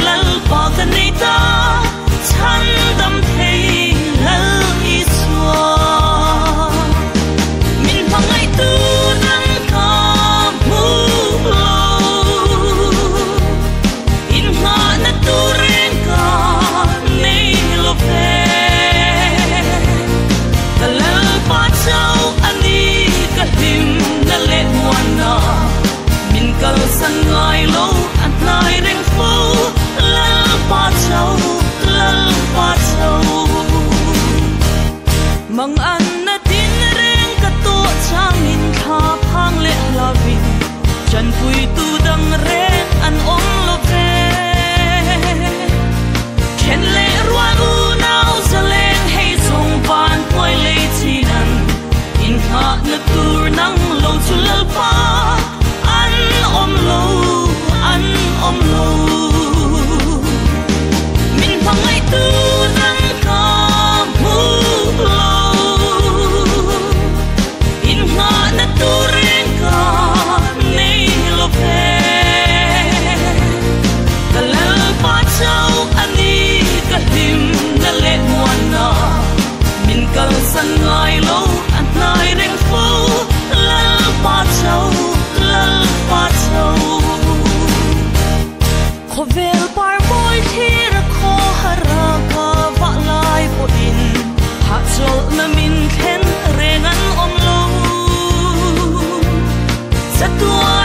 lal pa kanita chan dam thei lal iswa min pangai tu nang ka mu lo in ha na tu reng ka nei lo pe lal pa chau ani ka him na le wana min kal san ngai lo an nai reng fo lal pa chau mang an na tin reng ka to chang in tha phang le lavin chan pui tu dang reng an om lo ve chen le ruan u nau zaleng hei song pan poi le chinan in kha na tur nang lo chu lal pa an om lo min pangai tu nang ka mu lo in nga na tu reng ka nei lo pe kalal pa chau ani ka him na le wana min kal san ngai lo an nai reng fo lal pa chau khovel par boy thira kho hara ka va lai po in ha chol na min khen rengan om lo satua